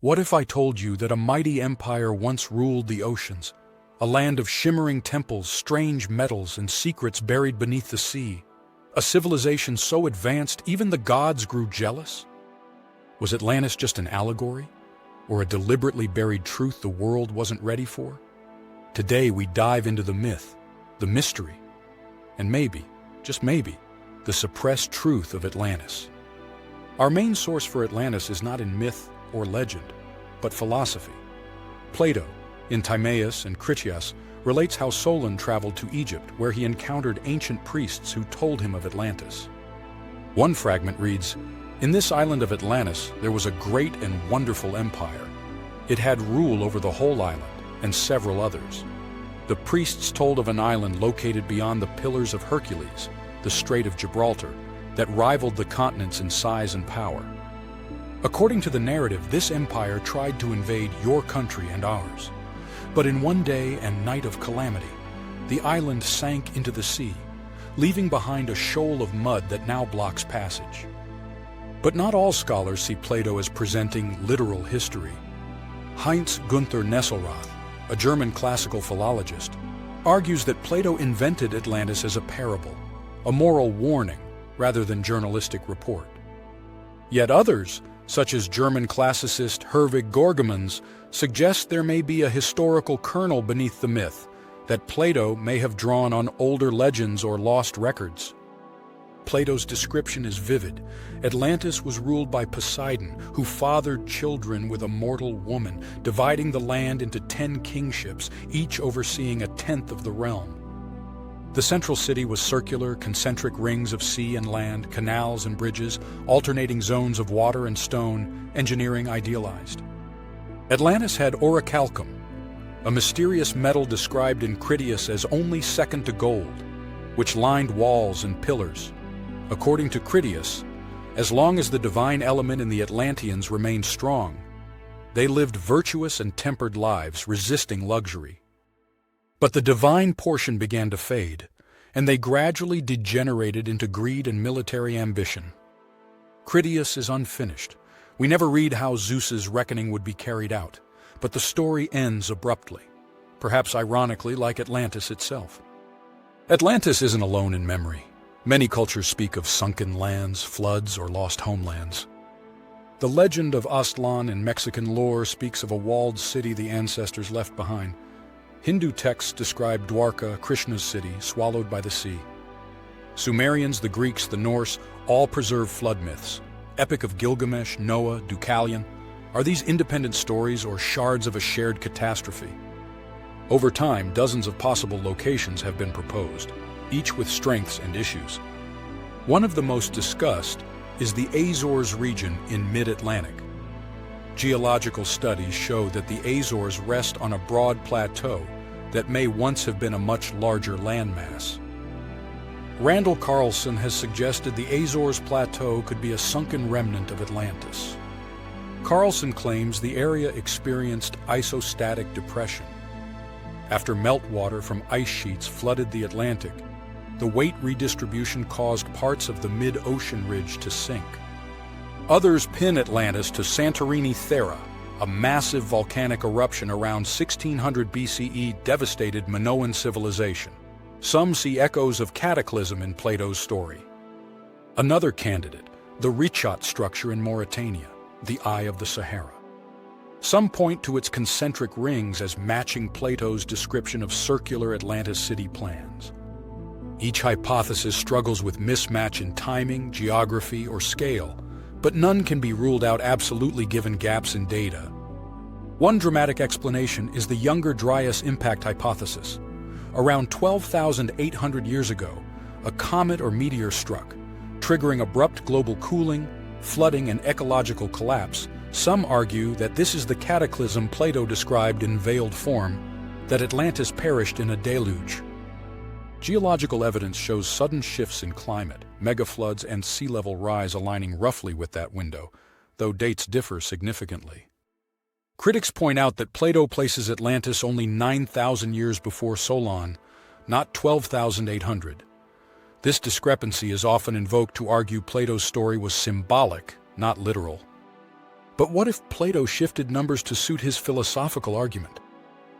What if I told you that a mighty empire once ruled the oceans, a land of shimmering temples, strange metals, and secrets buried beneath the sea, a civilization so advanced even the gods grew jealous? Was Atlantis just an allegory, or a deliberately buried truth the world wasn't ready for? Today we dive into the myth, the mystery, and maybe, just maybe, the suppressed truth of Atlantis. Our main source for Atlantis is not in myth or legend, but philosophy. Plato, in Timaeus and Critias, relates how Solon traveled to Egypt, where he encountered ancient priests who told him of Atlantis. One fragment reads, "In this island of Atlantis there was a great and wonderful empire. It had rule over the whole island and several others. The priests told of an island located beyond the Pillars of Hercules, the Strait of Gibraltar, that rivaled the continents in size and power. According to the narrative, this empire tried to invade your country and ours. But in one day and night of calamity, the island sank into the sea, leaving behind a shoal of mud that now blocks passage." But not all scholars see Plato as presenting literal history. Heinz Gunther Nesselroth, a German classical philologist, argues that Plato invented Atlantis as a parable, a moral warning, rather than journalistic report. Yet others, such as German classicist Herwig Gorgemans, suggest there may be a historical kernel beneath the myth, that Plato may have drawn on older legends or lost records. Plato's description is vivid. Atlantis was ruled by Poseidon, who fathered children with a mortal woman, dividing the land into 10 kingships, each overseeing a tenth of the realm. The central city was circular, concentric rings of sea and land, canals and bridges, alternating zones of water and stone, engineering idealized. Atlantis had orichalcum, a mysterious metal described in Critias as only second to gold, which lined walls and pillars. According to Critias, as long as the divine element in the Atlanteans remained strong, they lived virtuous and tempered lives, resisting luxury. But the divine portion began to fade, and they gradually degenerated into greed and military ambition. Critias is unfinished. We never read how Zeus's reckoning would be carried out, but the story ends abruptly, perhaps ironically like Atlantis itself. Atlantis isn't alone in memory. Many cultures speak of sunken lands, floods, or lost homelands. The legend of Aztlan in Mexican lore speaks of a walled city the ancestors left behind. Hindu texts describe Dwarka, Krishna's city, swallowed by the sea. Sumerians, the Greeks, the Norse, all preserve flood myths. Epic of Gilgamesh, Noah, Deucalion. Are these independent stories or shards of a shared catastrophe? Over time, dozens of possible locations have been proposed, each with strengths and issues. One of the most discussed is the Azores region in mid-Atlantic. Geological studies show that the Azores rest on a broad plateau that may once have been a much larger landmass. Randall Carlson has suggested the Azores Plateau could be a sunken remnant of Atlantis. Carlson claims the area experienced isostatic depression. After meltwater from ice sheets flooded the Atlantic, the weight redistribution caused parts of the mid-ocean ridge to sink. Others pin Atlantis to Santorini Thera, a massive volcanic eruption around 1600 BCE devastated Minoan civilization. Some see echoes of cataclysm in Plato's story. Another candidate, the Richat structure in Mauritania, the Eye of the Sahara. Some point to its concentric rings as matching Plato's description of circular Atlantis city plans. Each hypothesis struggles with mismatch in timing, geography, or scale, but none can be ruled out absolutely given gaps in data. One dramatic explanation is the Younger Dryas impact hypothesis. Around 12,800 years ago, a comet or meteor struck, triggering abrupt global cooling, flooding, and ecological collapse. Some argue that this is the cataclysm Plato described in veiled form, that Atlantis perished in a deluge. Geological evidence shows sudden shifts in climate, megafloods, and sea level rise aligning roughly with that window, though dates differ significantly. Critics point out that Plato places Atlantis only 9,000 years before Solon, not 12,800. This discrepancy is often invoked to argue Plato's story was symbolic, not literal. But what if Plato shifted numbers to suit his philosophical argument?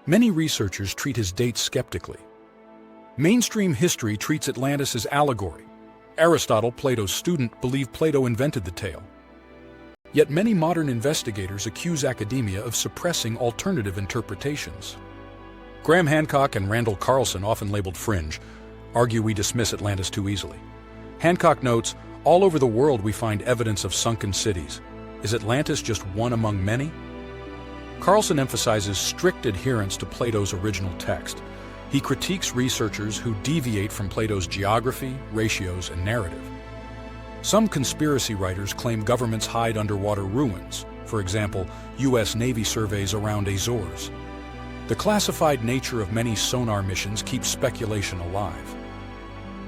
Many researchers treat his dates skeptically. Mainstream history treats Atlantis as allegory. Aristotle, Plato's student, believed Plato invented the tale. Yet many modern investigators accuse academia of suppressing alternative interpretations. Graham Hancock and Randall Carlson, often labeled fringe, argue we dismiss Atlantis too easily. Hancock notes, all over the world we find evidence of sunken cities. Is Atlantis just one among many? Carlson emphasizes strict adherence to Plato's original text. He critiques researchers who deviate from Plato's geography, ratios, and narrative. Some conspiracy writers claim governments hide underwater ruins, for example, U.S. Navy surveys around Azores. The classified nature of many sonar missions keeps speculation alive.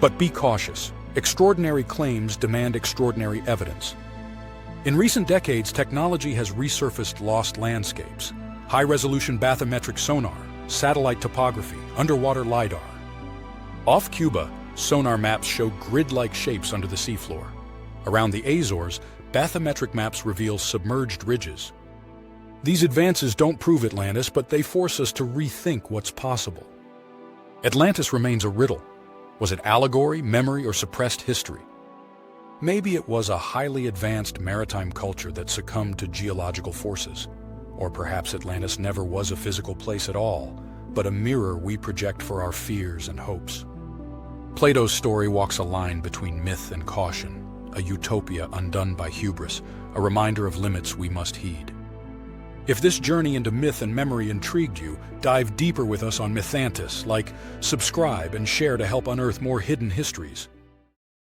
But be cautious. Extraordinary claims demand extraordinary evidence. In recent decades, technology has resurfaced lost landscapes. High-resolution bathymetric sonar, satellite topography, underwater LiDAR. Off Cuba, sonar maps show grid-like shapes under the seafloor. Around the Azores, bathymetric maps reveal submerged ridges. These advances don't prove Atlantis, but they force us to rethink what's possible. Atlantis remains a riddle. Was it allegory, memory, or suppressed history? Maybe it was a highly advanced maritime culture that succumbed to geological forces. Or perhaps Atlantis never was a physical place at all, but a mirror we project for our fears and hopes. Plato's story walks a line between myth and caution, a utopia undone by hubris, a reminder of limits we must heed. If this journey into myth and memory intrigued you, dive deeper with us on Mythantis, subscribe and share to help unearth more hidden histories.